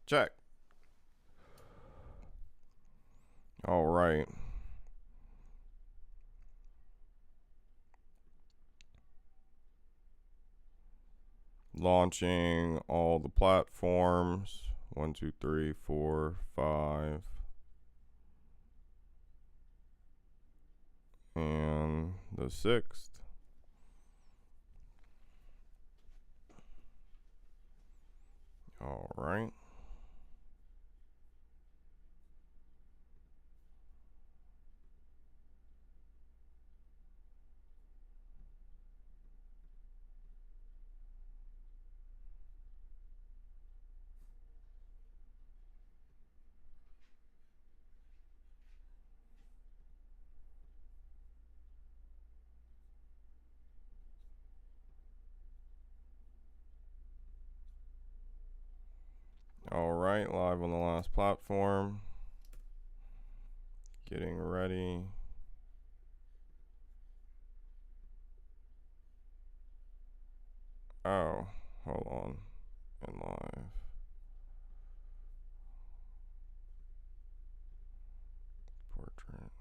Check. All right. Launching all the platforms. 1, 2, 3, 4, 5. And the 6th. All right. All right, live on the last platform. Getting ready. Oh, hold on. And live. Portrait.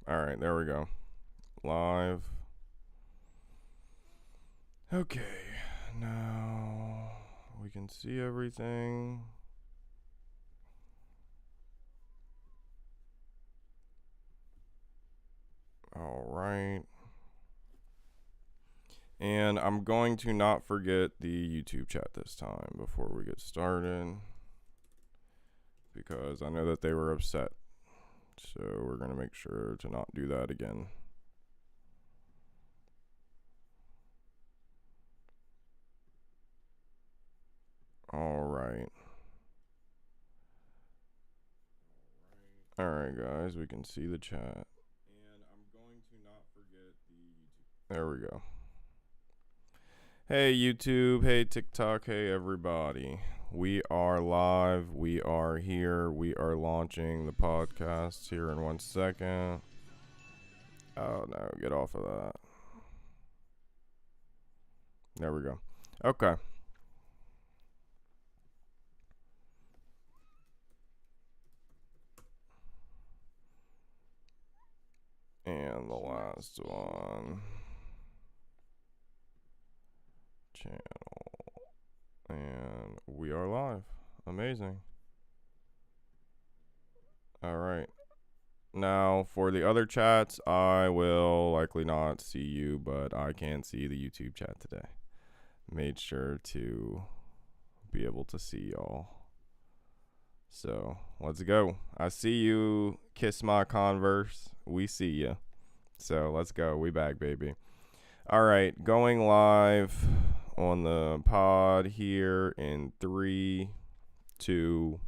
All right, there we go. Live. Okay, now we can see everything. All right. And I'm going to not forget the YouTube chat this time before we get started, because I know that they were upset. So we're going to make sure to not do that again. All right. All right, guys, we can see the chat. And I'm going to not forget the YouTube. There we go. Hey, YouTube. Hey, TikTok. Hey, everybody. We are live. We are here. We are launching the podcast here in 1 second. Oh, no. Get off of that. There we go. Okay. And the last one. Channel. And we are live. Amazing. All right. Now, for the other chats, I will likely not see you, but I can see the YouTube chat today. Made sure to be able to see y'all. So, let's go. I see you. Kiss my Converse. We see you. So, let's go. We back, baby. All right. Going live on the pod here in 3, 2.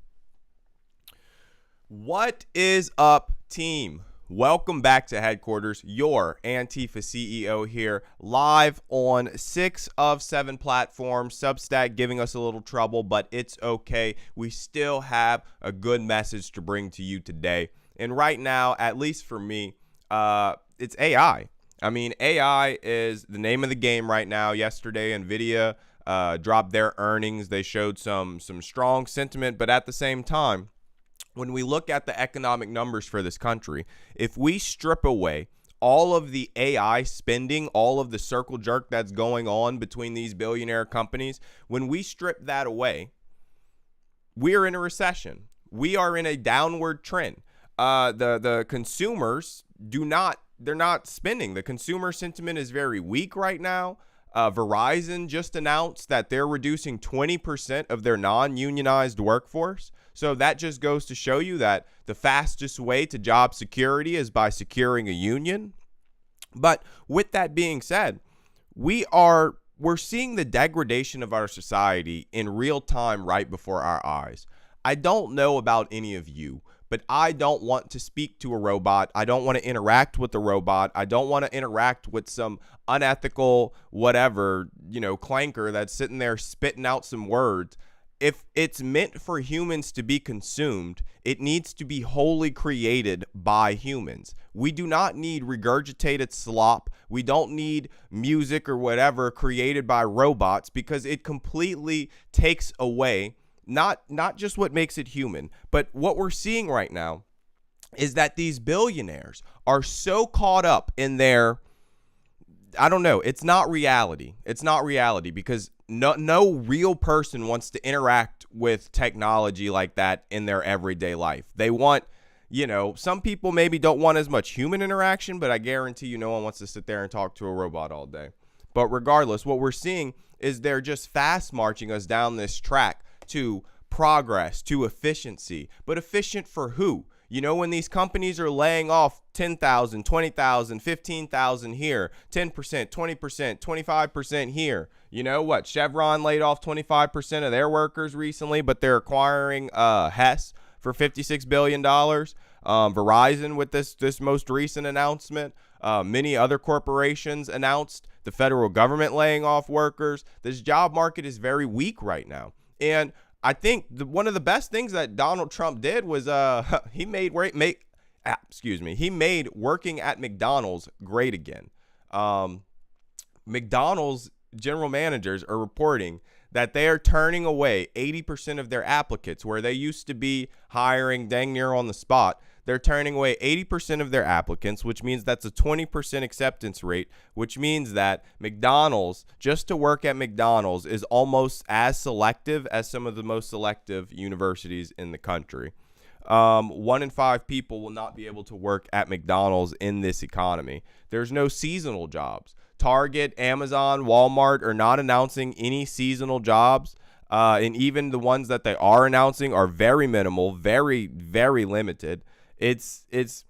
What is up, team? Welcome back to headquarters. Your Antifa CEO here, live on 6 of 7 platforms. Substack giving us a little trouble, but it's okay. We still have a good message to bring to you today. And right now, at least for me, it's AI. I mean, AI is the name of the game right now. Yesterday, NVIDIA dropped their earnings. They showed some strong sentiment, but at the same time, when we look at the economic numbers for this country, if we strip away all of the AI spending, all of the circle jerk that's going on between these billionaire companies, when we strip that away, we are in a recession. We are in a downward trend. The consumers they're not spending. The consumer sentiment is very weak right now. Verizon just announced that they're reducing 20% of their non-unionized workforce. So that just goes to show you that the fastest way to job security is by securing a union. But with that being said, we're seeing the degradation of our society in real time right before our eyes. I don't know about any of you, but I don't want to speak to a robot. I don't want to interact with a robot. I don't want to interact with some unethical whatever, clanker that's sitting there spitting out some words. If it's meant for humans to be consumed, it needs to be wholly created by humans. We do not need regurgitated slop. We don't need music or whatever created by robots, because it completely takes away not just what makes it human, but what we're seeing right now is that these billionaires are so caught up in their, I don't know, it's not reality. It's not reality, because no real person wants to interact with technology like that in their everyday life. They want, some people maybe don't want as much human interaction, but I guarantee you no one wants to sit there and talk to a robot all day. But regardless, what we're seeing is they're just fast marching us down this track to progress, to efficiency. But efficient for who? When these companies are laying off 10,000, 20,000, 15,000 here, 10%, 20%, 25% here. What? Chevron laid off 25% of their workers recently, but they're acquiring Hess for $56 billion. Verizon with this most recent announcement. Many other corporations announced, the federal government laying off workers. This job market is very weak right now. And I think one of the best things that Donald Trump did was he made working at McDonald's great again. McDonald's general managers are reporting that they are turning away 80% of their applicants, where they used to be hiring dang near on the spot. They're turning away 80% of their applicants, which means that's a 20% acceptance rate, which means that McDonald's, just to work at McDonald's, is almost as selective as some of the most selective universities in the country. 1 in 5 people will not be able to work at McDonald's in this economy. There's no seasonal jobs. Target, Amazon, Walmart are not announcing any seasonal jobs. And even the ones that they are announcing are very minimal, very, very limited. It's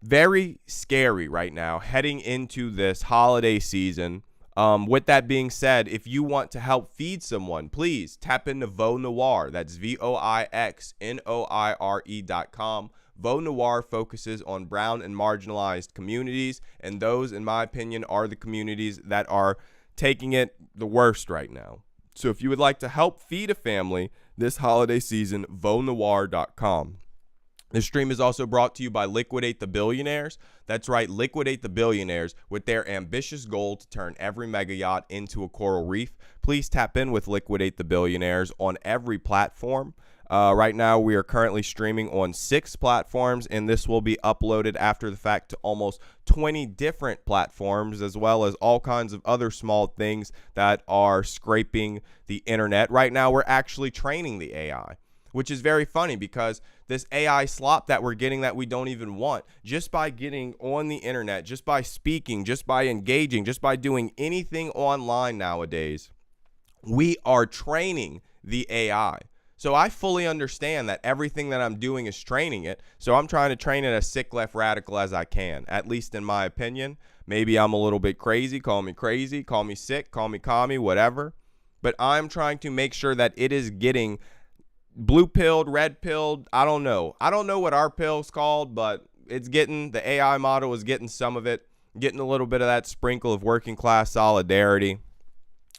very scary right now heading into this holiday season. With that being said, if you want to help feed someone, please tap into Veau Noir. That's VOIXNOIRE.com. Veau Noir focuses on brown and marginalized communities, and those, in my opinion, are the communities that are taking it the worst right now. So if you would like to help feed a family this holiday season, VauxNoir.com. This stream is also brought to you by Liquidate the Billionaires. That's right, Liquidate the Billionaires, with their ambitious goal to turn every mega yacht into a coral reef. Please tap in with Liquidate the Billionaires on every platform. Right now, we are currently streaming on 6 platforms, and this will be uploaded after the fact to almost 20 different platforms, as well as all kinds of other small things that are scraping the internet. Right now, we're actually training the AI, which is very funny, because this AI slop that we're getting that we don't even want, just by getting on the internet, just by speaking, just by engaging, just by doing anything online nowadays, we are training the AI. So I fully understand that everything that I'm doing is training it. So I'm trying to train it as sick left radical as I can, at least in my opinion. Maybe I'm a little bit crazy, call me sick, call me commie, whatever. But I'm trying to make sure that it is getting blue-pilled, red-pilled, I don't know. I don't know what our pill's called, but it's getting, the AI model is getting some of it, getting a little bit of that sprinkle of working class solidarity.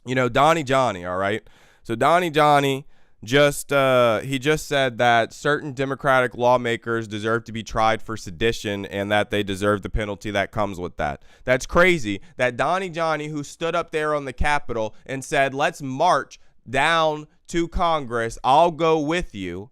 Donnie Johnny, all right? So Donnie Johnny just said that certain Democratic lawmakers deserve to be tried for sedition, and that they deserve the penalty that comes with that. That's crazy that Donnie Johnny, who stood up there on the Capitol and said, let's march down to Congress, I'll go with you.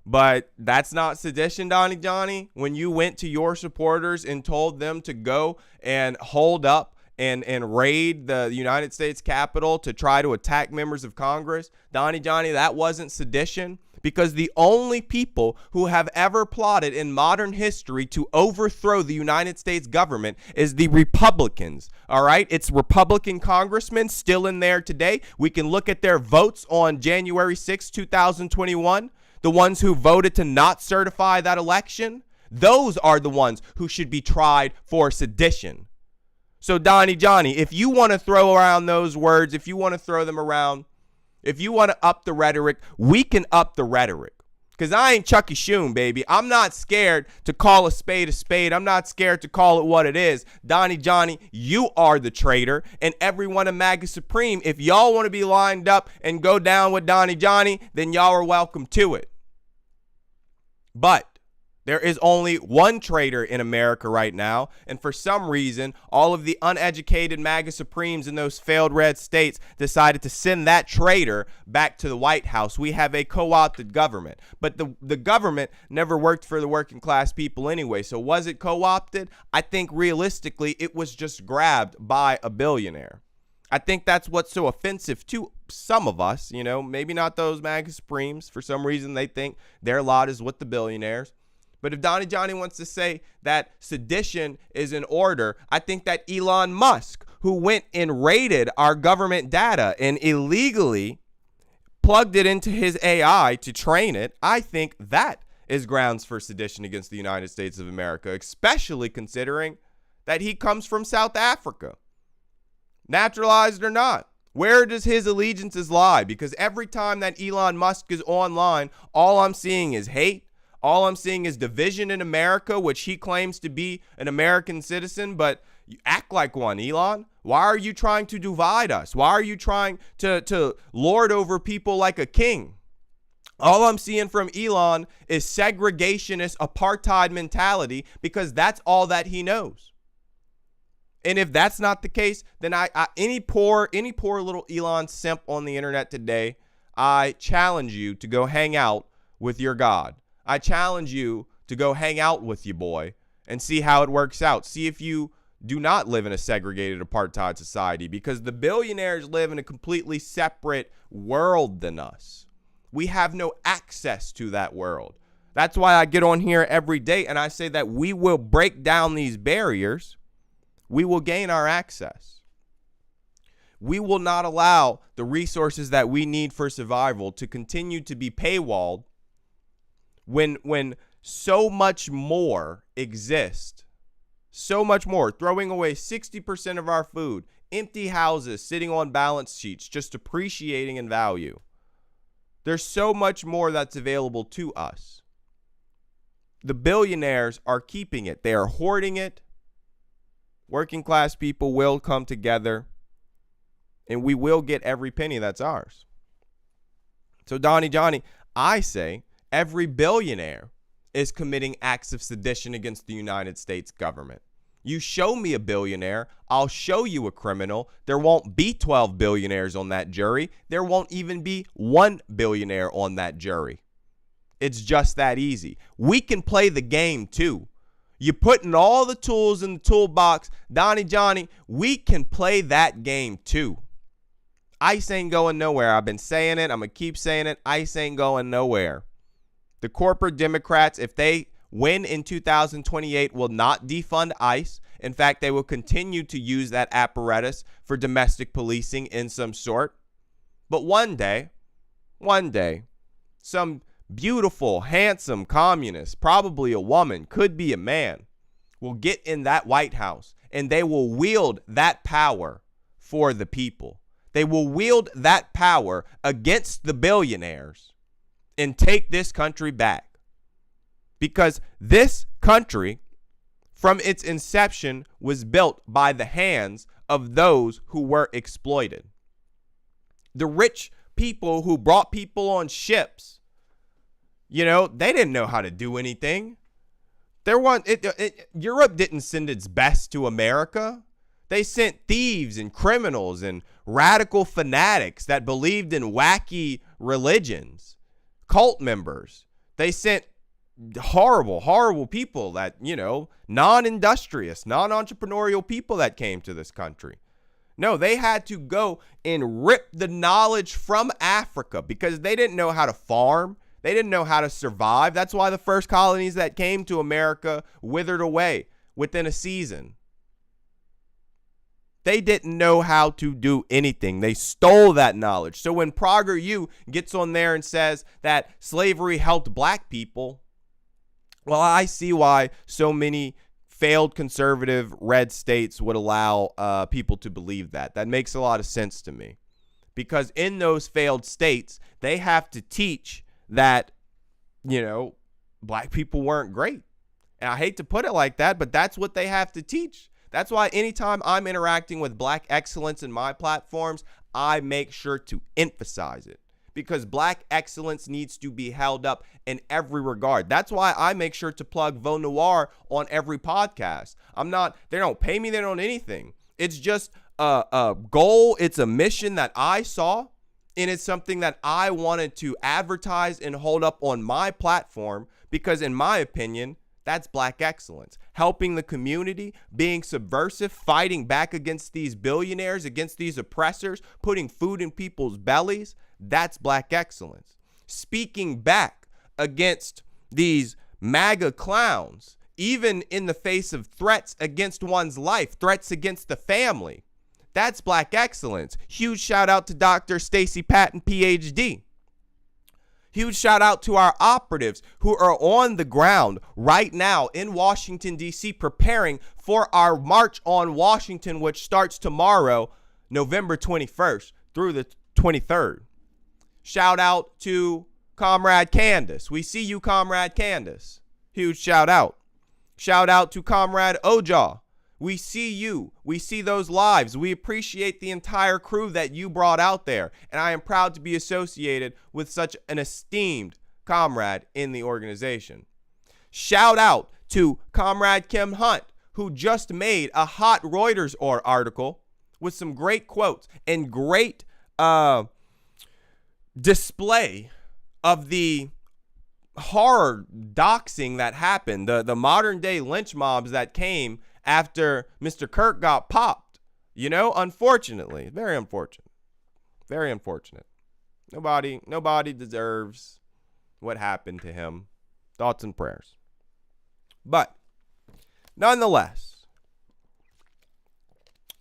But that's not sedition, Donnie Johnny. When you went to your supporters and told them to go and hold up and raid the United States Capitol to try to attack members of Congress, Donnie Johnny, that wasn't sedition. Because the only people who have ever plotted in modern history to overthrow the United States government is the Republicans, all right? It's Republican congressmen still in there today. We can look at their votes on January 6, 2021, the ones who voted to not certify that election. Those are the ones who should be tried for sedition. So Donnie Johnny, if you want to throw around those words, if you want to throw them around, if you want to up the rhetoric, we can up the rhetoric. Because I ain't Chucky Shoon, baby. I'm not scared to call a spade a spade. I'm not scared to call it what it is. Donnie Johnny, you are the traitor. And everyone in MAGA Supreme, if y'all want to be lined up and go down with Donnie Johnny, then y'all are welcome to it. But There is only one traitor in America right now, and for some reason, all of the uneducated MAGA Supremes in those failed red states decided to send that traitor back to the White House. We have a co-opted government, but the government never worked for the working class people anyway, so was it co-opted? I think realistically, it was just grabbed by a billionaire. I think that's what's so offensive to some of us, maybe not those MAGA Supremes. For some reason, they think their lot is with the billionaires. But if Donnie Johnny wants to say that sedition is in order, I think that Elon Musk, who went and raided our government data and illegally plugged it into his AI to train it, I think that is grounds for sedition against the United States of America, especially considering that he comes from South Africa. Naturalized or not. Where does his allegiances lie? Because every time that Elon Musk is online, all I'm seeing is hate. All I'm seeing is division in America, which he claims to be an American citizen, but you act like one, Elon. Why are you trying to divide us? Why are you trying to lord over people like a king? All I'm seeing from Elon is segregationist apartheid mentality, because that's all that he knows. And if that's not the case, then any poor little Elon simp on the internet today, I challenge you to go hang out with your God. I challenge you to go hang out with your boy and see how it works out. See if you do not live in a segregated apartheid society, because the billionaires live in a completely separate world than us. We have no access to that world. That's why I get on here every day and I say that we will break down these barriers. We will gain our access. We will not allow the resources that we need for survival to continue to be paywalled when so much more exists. So much more. Throwing away 60% of our food, empty houses sitting on balance sheets, just appreciating in value. There's so much more that's available to us. The billionaires are keeping it. They are hoarding it. Working class people will come together and we will get every penny that's ours. So Donnie Johnny, I say every billionaire is committing acts of sedition against the United States government. You show me a billionaire, I'll show you a criminal. There won't be 12 billionaires on that jury. There won't even be 1 billionaire on that jury. It's just that easy. We can play the game too. You put in all the tools in the toolbox, Donnie Johnny, we can play that game too. ICE ain't going nowhere. I've been saying it. I'm going to keep saying it. ICE ain't going nowhere. The corporate Democrats, if they win in 2028, will not defund ICE. In fact, they will continue to use that apparatus for domestic policing in some sort. But one day, some beautiful, handsome communist, probably a woman, could be a man, will get in that White House and they will wield that power for the people. They will wield that power against the billionaires and take this country back. Because this country, from its inception, was built by the hands of those who were exploited. The rich people who brought people on ships, they didn't know how to do anything. Europe didn't send its best to America. They sent thieves and criminals and radical fanatics that believed in wacky religions, cult members. They sent horrible people that, non-industrious, non-entrepreneurial people that came to this country. No, they had to go and rip the knowledge from Africa because they didn't know how to farm. They didn't know how to survive. That's why the first colonies that came to America withered away within a season. They didn't know how to do anything. They stole that knowledge. So when PragerU gets on there and says that slavery helped black people, well, I see why so many failed conservative red states would allow people to believe that. That makes a lot of sense to me. Because in those failed states, they have to teach that, black people weren't great. And I hate to put it like that, but that's what they have to teach. That's why anytime I'm interacting with black excellence in my platforms, I make sure to emphasize it. because black excellence needs to be held up in every regard. That's why I make sure to plug Veau Noir on every podcast. They don't pay me, they don't anything. It's just a goal, it's a mission that I saw, and it's something that I wanted to advertise and hold up on my platform because, in my opinion, that's black excellence. Helping the community, being subversive, fighting back against these billionaires, against these oppressors, putting food in people's bellies, that's black excellence. Speaking back against these MAGA clowns, even in the face of threats against one's life, threats against the family, that's black excellence. Huge shout out to Dr. Stacey Patton, PhD. Huge shout out to our operatives who are on the ground right now in Washington, D.C., preparing for our March on Washington, which starts tomorrow, November 21st through the 23rd. Shout out to Comrade Candace. We see you, Comrade Candace. Huge shout out. Shout out to Comrade Ojaw. We see you. We see those lives. We appreciate the entire crew that you brought out there. And I am proud to be associated with such an esteemed comrade in the organization. Shout out to Comrade Kim Hunt, who just made a hot Reuters article with some great quotes and great display of the horror doxing that happened, the modern day lynch mobs that came after Mr. Kirk got popped. You know, unfortunately, very unfortunate. Very unfortunate. Nobody deserves what happened to him. Thoughts and prayers. But nonetheless,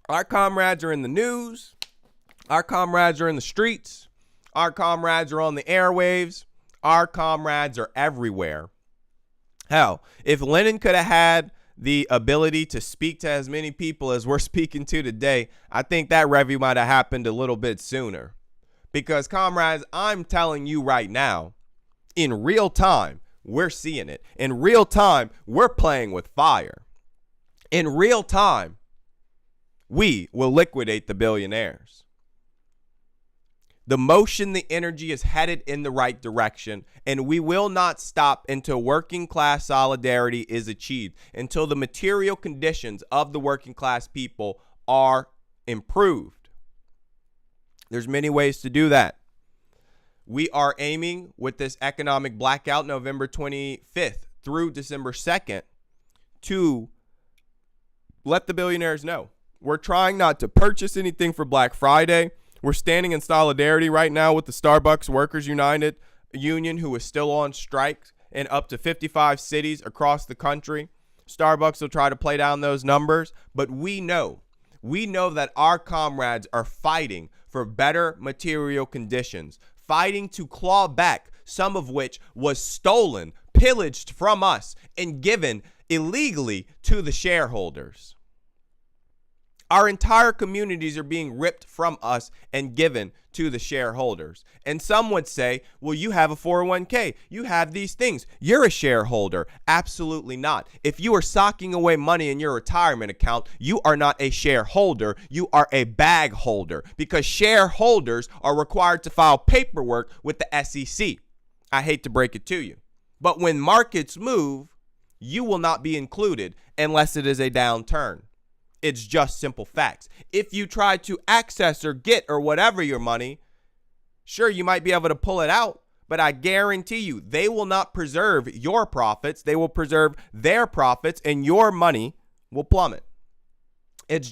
our comrades are in the news. Our comrades are in the streets. Our comrades are on the airwaves. Our comrades are everywhere. Hell, if Lenin could have had the ability to speak to as many people as we're speaking to today, I think that review might have happened a little bit sooner. Because, comrades, I'm telling you right now, in real time, we're seeing it. In real time, we're playing with fire. In real time, we will liquidate the billionaires. The motion, the energy is headed in the right direction, and we will not stop until working class solidarity is achieved, until the material conditions of the working class people are improved. There's many ways to do that. We are aiming with this economic blackout November 25th through December 2nd to let the billionaires know. We're trying not to purchase anything for Black Friday. We're standing in solidarity right now with the Starbucks Workers United Union, who is still on strike in up to 55 cities across the country. Starbucks will try to play down those numbers, but we know that our comrades are fighting for better material conditions, fighting to claw back some of which was stolen, pillaged from us, and given illegally to the shareholders. Our entire communities are being ripped from us and given to the shareholders. And some would say, well, you have a 401k. You have these things. You're a shareholder. Absolutely not. If you are socking away money in your retirement account, you are not a shareholder. You are a bag holder, because shareholders are required to file paperwork with the SEC. I hate to break it to you. But when markets move, you will not be included unless it is a downturn. It's just simple facts. If you try to access or get or whatever your money, sure, you might be able to pull it out, but I guarantee you they will not preserve your profits. They will preserve their profits, and your money will plummet. It's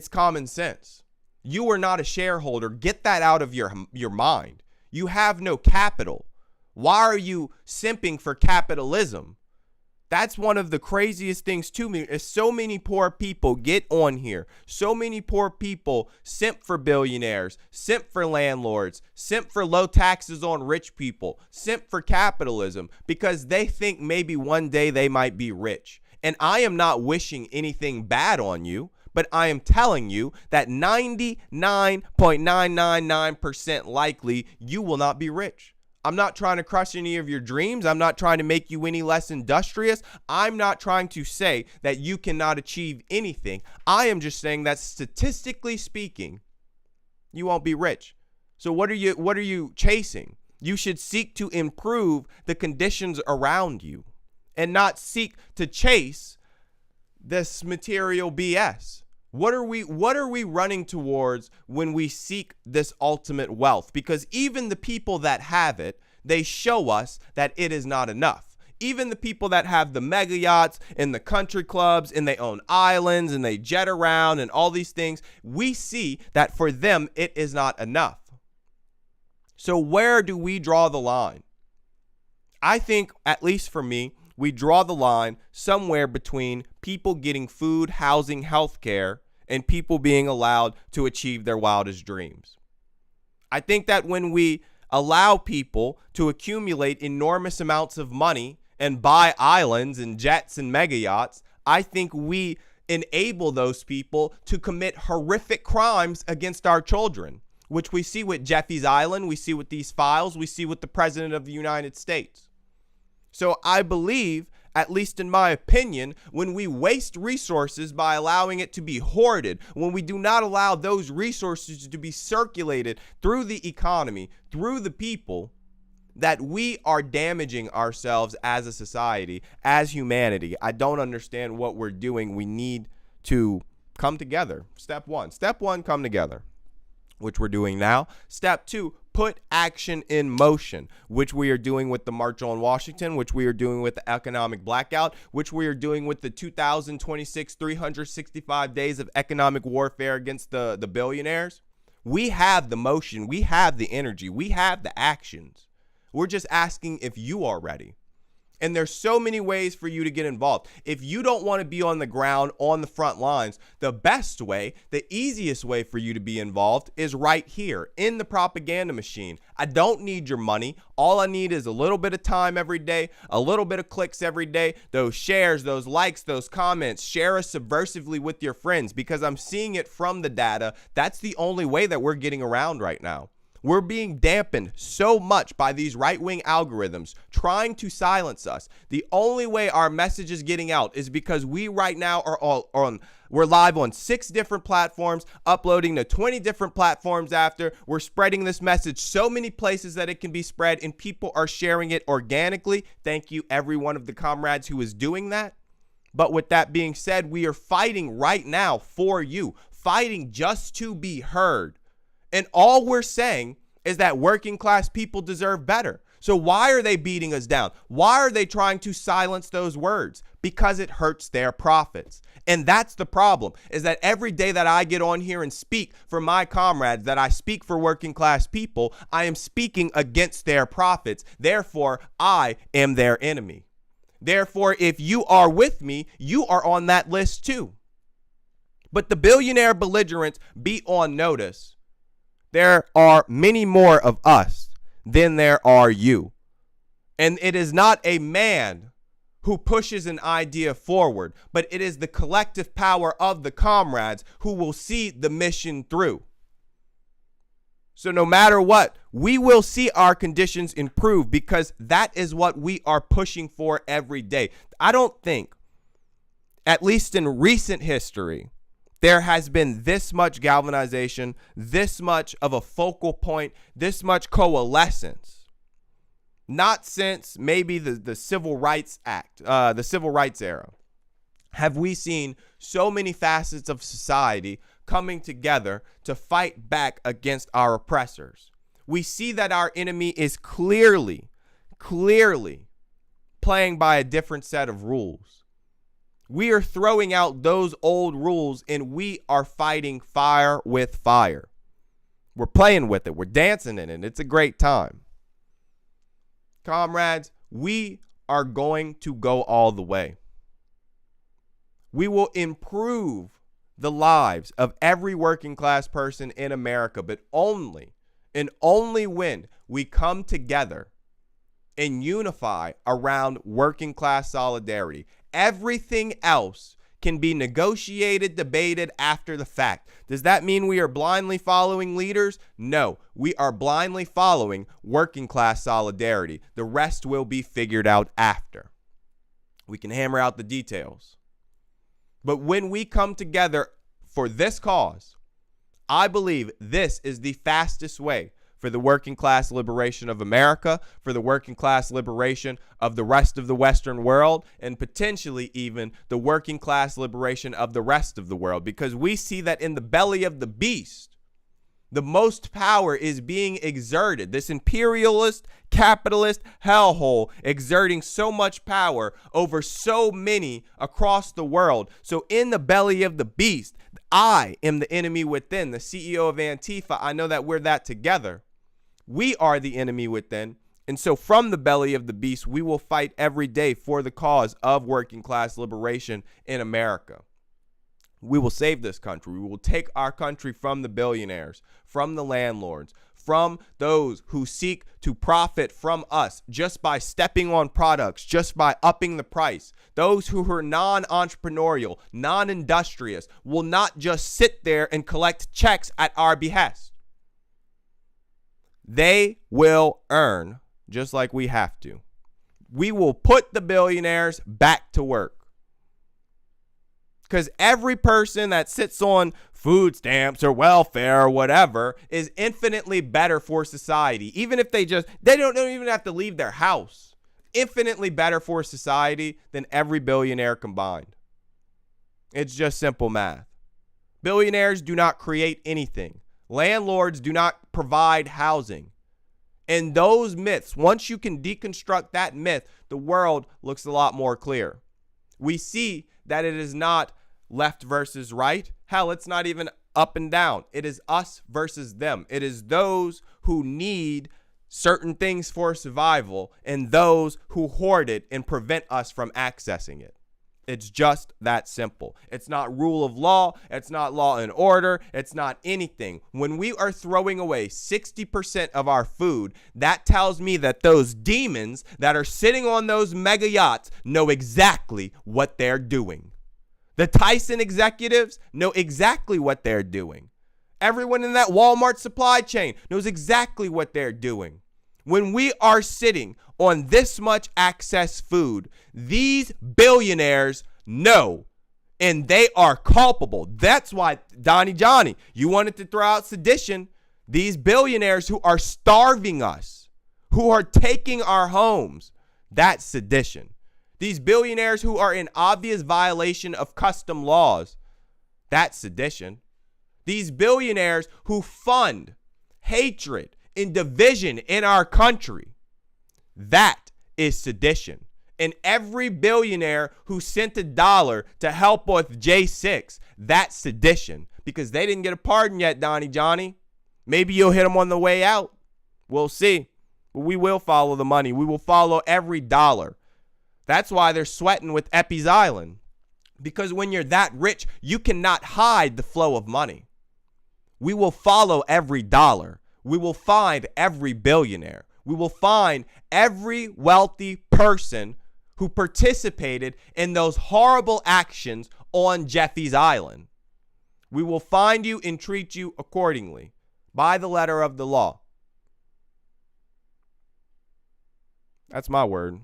common sense. You are not a shareholder. Get that out of your mind. You have no capital. Why are you simping for capitalism? That's one of the craziest things to me, is so many poor people get on here. So many poor people simp for billionaires, simp for landlords, simp for low taxes on rich people, simp for capitalism, because they think maybe one day they might be rich. And I am not wishing anything bad on you, but I am telling you that 99.999% likely you will not be rich. I'm not trying to crush any of your dreams. I'm not trying to make you any less industrious. I'm not trying to say that you cannot achieve anything. I am just saying that statistically speaking, you won't be rich. So what are you chasing? You should seek to improve the conditions around you and not seek to chase this material BS. What are we running towards when we seek this ultimate wealth? Because even the people that have it, they show us that it is not enough. Even the people that have the mega yachts and the country clubs and they own islands and they jet around and all these things, we see that for them it is not enough. So where do we draw the line? I think, at least for me, we draw the line somewhere between people getting food, housing, healthcare, and people being allowed to achieve their wildest dreams. I think that when we allow people to accumulate enormous amounts of money and buy islands and jets and mega yachts, I think we enable those people to commit horrific crimes against our children, which we see with Jeffy's Island, we see with these files, we see with the President of the United States. So I believe, at least in my opinion, when we waste resources by allowing it to be hoarded, when we do not allow those resources to be circulated through the economy, through the people, that we are damaging ourselves as a society, as humanity. I don't understand what we're doing. We need to come together. Step one, come together, which we're doing now. Step two, put action in motion, which we are doing with the March on Washington, which we are doing with the economic blackout, which we are doing with the 2026 365 days of economic warfare against the billionaires. We have the motion, we have the energy, we have the actions. We're just asking if you are ready. And there's so many ways for you to get involved. If you don't want to be on the ground, on the front lines, the best way, the easiest way for you to be involved is right here in the propaganda machine. I don't need your money. All I need is a little bit of time every day, a little bit of clicks every day, those shares, those likes, those comments. Share us subversively with your friends, because I'm seeing it from the data. That's the only way that we're getting around right now. We're being dampened so much by these right-wing algorithms trying to silence us. The only way our message is getting out is because we right now are we're live on 6 different platforms, uploading to 20 different platforms after. We're spreading this message so many places that it can be spread, and people are sharing it organically. Thank you, every one of the comrades who is doing that. But with that being said, we are fighting right now for you, fighting just to be heard. And all we're saying is that working class people deserve better. So why are they beating us down? Why are they trying to silence those words? Because it hurts their profits. And that's the problem, is that every day that I get on here and speak for my comrades, that I speak for working class people, I am speaking against their profits. Therefore, I am their enemy. Therefore, if you are with me, you are on that list too. But the billionaire belligerents, be on notice. There are many more of us than there are you. And it is not a man who pushes an idea forward, but it is the collective power of the comrades who will see the mission through. So no matter what, we will see our conditions improve, because that is what we are pushing for every day. I don't think, at least in recent history, there has been this much galvanization, this much of a focal point, this much coalescence. Not since maybe the Civil Rights Act, the Civil Rights era, have we seen so many facets of society coming together to fight back against our oppressors. We see that our enemy is clearly playing by a different set of rules. We are throwing out those old rules, and we are fighting fire with fire. We're playing with it. We're dancing in it. It's a great time. Comrades, we are going to go all the way. We will improve the lives of every working class person in America, but only when we come together and unify around working class solidarity. Everything else can be negotiated, debated after the fact. Does that mean we are blindly following leaders? No, we are blindly following working class solidarity. The rest will be figured out after. We can hammer out the details. But when we come together for this cause, I believe this is the fastest way for the working class liberation of America, for the working class liberation of the rest of the Western world, and potentially even the working class liberation of the rest of the world. Because we see that in the belly of the beast, the most power is being exerted. This imperialist, capitalist hellhole exerting so much power over so many across the world. So in the belly of the beast, I am the enemy within. The CEO of Antifa, I know that we're that together. We are the enemy within. And so from the belly of the beast, we will fight every day for the cause of working class liberation in America. We will save this country. We will take our country from the billionaires, from the landlords, from those who seek to profit from us just by stepping on products, just by upping the price. Those who are non-entrepreneurial, non-industrious will not just sit there and collect checks at our behest. They will earn just like we have to. We will put the billionaires back to work. Because every person that sits on food stamps or welfare or whatever is infinitely better for society. Even if they don't even have to leave their house. Infinitely better for society than every billionaire combined. It's just simple math. Billionaires do not create anything. Landlords do not provide housing. And those myths, once you can deconstruct that myth, the world looks a lot more clear. We see that it is not left versus right. Hell, it's not even up and down. It is us versus them. It is those who need certain things for survival and those who hoard it and prevent us from accessing it. It's just that simple. It's not rule of law. It's not law and order. It's not anything. When we are throwing away 60% of our food, that tells me that those demons that are sitting on those mega yachts know exactly what they're doing. The Tyson executives know exactly what they're doing. Everyone in that Walmart supply chain knows exactly what they're doing. When we are sitting on this much excess food, these billionaires know, and they are culpable. That's why, Johnny, you wanted to throw out sedition. These billionaires who are starving us, who are taking our homes, that's sedition. These billionaires who are in obvious violation of custom laws, that's sedition. These billionaires who fund hatred and division in our country, that is sedition. And every billionaire who sent $1 to help with J6, that's sedition. Because they didn't get a pardon yet, Johnny. Maybe you'll hit them on the way out. We'll see. But we will follow the money. We will follow every dollar. That's why they're sweating with Epes Island. Because when you're that rich, you cannot hide the flow of money. We will follow every dollar. We will find every billionaire. We will find every wealthy person who participated in those horrible actions on Jeffy's Island. We will find you and treat you accordingly by the letter of the law. That's my word.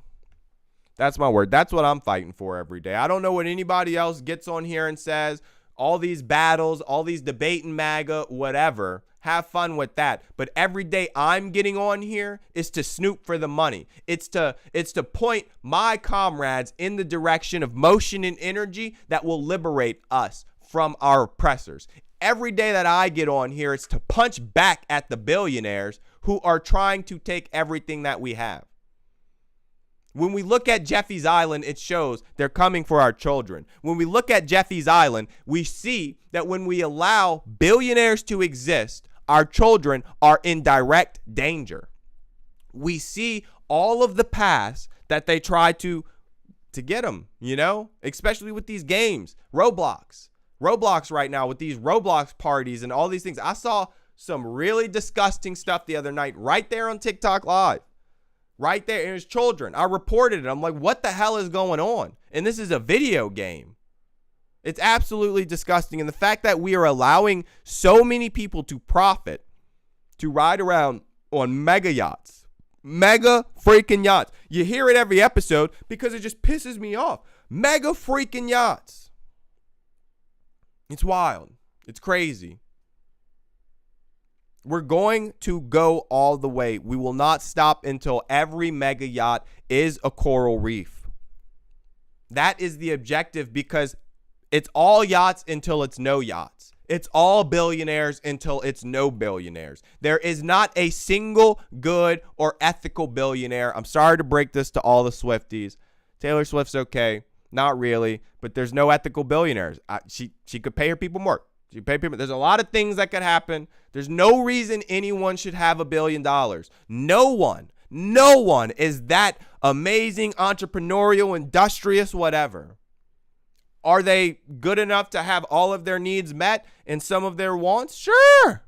That's my word. That's what I'm fighting for every day. I don't know what anybody else gets on here and says. All these battles, all these debating MAGA, whatever. Have fun with that. But every day I'm getting on here is to snoop for the money. It's to point my comrades in the direction of motion and energy that will liberate us from our oppressors. Every day that I get on here, it's to punch back at the billionaires who are trying to take everything that we have. When we look at Jeffy's Island, it shows they're coming for our children. When we look at Jeffy's Island, we see that when we allow billionaires to exist, our children are in direct danger. We see all of the paths that they try to get them, especially with these games. Roblox right now with these Roblox parties and all these things. I saw some really disgusting stuff the other night right there on TikTok Live. Right there, and his children. I reported it. I'm like, what the hell is going on? And this is a video game. It's absolutely disgusting. And the fact that we are allowing so many people to profit, to ride around on mega yachts, mega freaking yachts. You hear it every episode because it just pisses me off. Mega freaking yachts. It's wild. It's crazy. We're going to go all the way. We will not stop until every mega yacht is a coral reef. That is the objective, because it's all yachts until it's no yachts. It's all billionaires until it's no billionaires. There is not a single good or ethical billionaire. I'm sorry to break this to all the Swifties. Taylor Swift's okay. Not really. But there's no ethical billionaires. She could pay her people more. She pay people. There's a lot of things that could happen. There's no reason anyone should have $1 billion. No one is that amazing, entrepreneurial, industrious, whatever. Are they good enough to have all of their needs met and some of their wants? Sure.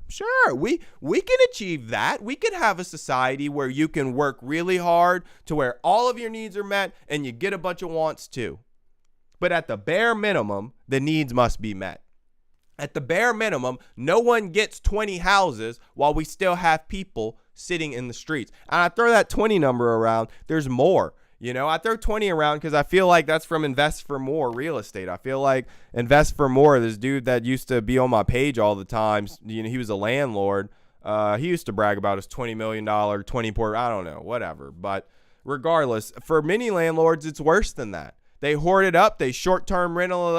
We can achieve that. We can have a society where you can work really hard to where all of your needs are met and you get a bunch of wants too. But at the bare minimum, the needs must be met. At the bare minimum, no one gets 20 houses while we still have people sitting in the streets. And I throw that 20 number around. There's more. You know, I throw 20 around because I feel like that's from Invest for More real estate. I feel like Invest for More, this dude that used to be on my page all the time, you know, he was a landlord. He used to brag about his $20 million, 20 port, I don't know, whatever. But regardless, for many landlords, it's worse than that. They hoard it up. They short-term rental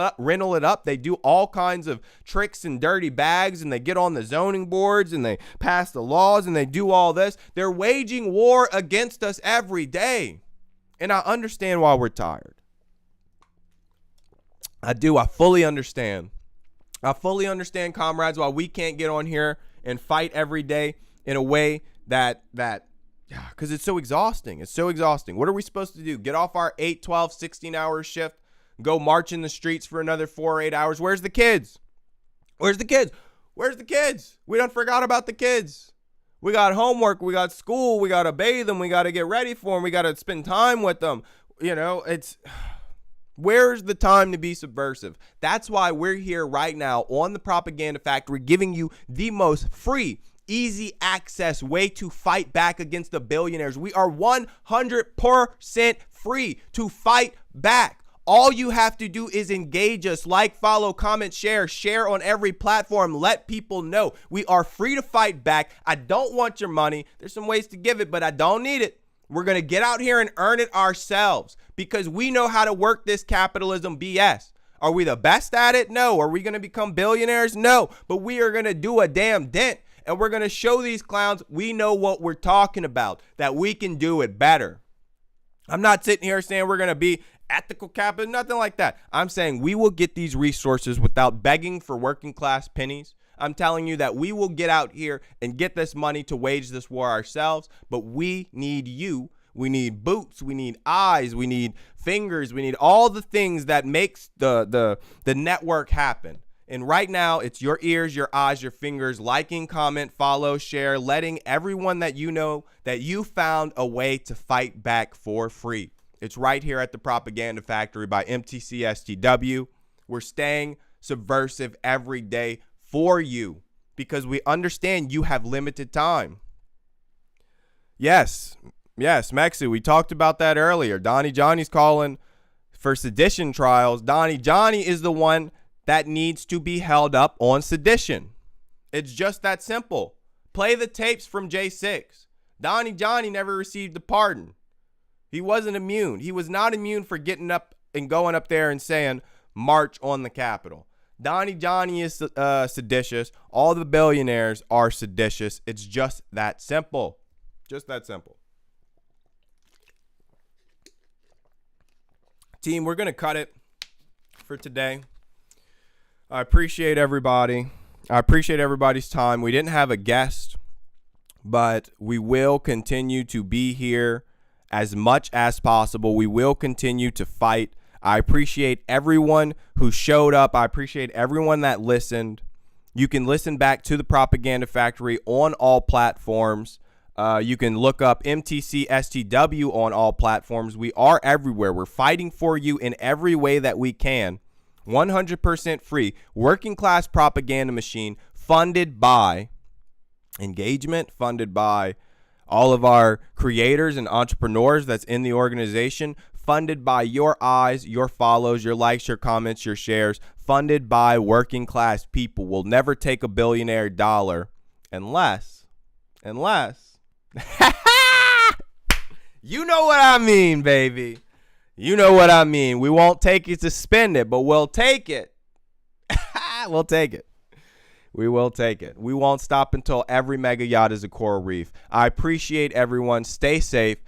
it up. They do all kinds of tricks and dirty bags, and they get on the zoning boards, and they pass the laws, and they do all this. They're waging war against us every day. And I understand why we're tired. I do. I fully understand. I fully understand, comrades, why we can't get on here and fight every day in a way that because it's so exhausting. It's so exhausting. What are we supposed to do? Get off our 8, 12, 16-hour shift, go march in the streets for another 4 or 8 hours? Where's the kids? Where's the kids? Where's the kids? We done forgot about the kids. We got homework, we got school, we got to bathe them, we got to get ready for them, we got to spend time with them. You know, where's the time to be subversive? That's why we're here right now on the Propaganda Factory, giving you the most free, easy access way to fight back against the billionaires. We are 100% free to fight back. All you have to do is engage us, like, follow, comment, share on every platform. Let people know we are free to fight back. I don't want your money. There's some ways to give it, but I don't need it. We're going to get out here and earn it ourselves because we know how to work this capitalism BS. Are we the best at it? No. Are we going to become billionaires? No. But we are going to do a damn dent, and we're going to show these clowns we know what we're talking about, that we can do it better. I'm not sitting here saying we're going to be ethical capital, nothing like that. I'm saying we will get these resources without begging for working class pennies. I'm telling you that we will get out here and get this money to wage this war ourselves, but we need you. We need boots, we need eyes, we need fingers, we need all the things that makes the network happen. And right now, it's your ears, your eyes, your fingers, liking, comment, follow, share, letting everyone that you know that you found a way to fight back for free. It's right here at the Propaganda Factory by MTC STW. We're staying subversive every day for you because we understand you have limited time. Yes, Mexi, we talked about that earlier. Donnie Johnny's calling for sedition trials. Donnie Johnny is the one that needs to be held up on sedition. It's just that simple. Play the tapes from J6. Donnie Johnny never received a pardon. He wasn't immune. He was not immune for getting up and going up there and saying, march on the Capitol. Donnie Johnny is seditious. All the billionaires are seditious. It's just that simple. Just that simple. Team, we're going to cut it for today. I appreciate everybody. I appreciate everybody's time. We didn't have a guest, but we will continue to be here as much as possible. We will continue to fight. I appreciate everyone who showed up. I appreciate everyone that listened. You can listen back to the Propaganda Factory on all platforms. You can look up MTC STW on all platforms. We are everywhere. We're fighting for you in every way that we can. 100% free. Working class propaganda machine funded by engagement, funded by all of our creators and entrepreneurs that's in the organization, funded by your eyes, your follows, your likes, your comments, your shares, funded by working class people. We'll never take a billionaire dollar Unless, you know what I mean, baby. You know what I mean. We won't take it to spend it, but we'll take it. We'll take it. We will take it. We won't stop until every mega yacht is a coral reef. I appreciate everyone. Stay safe.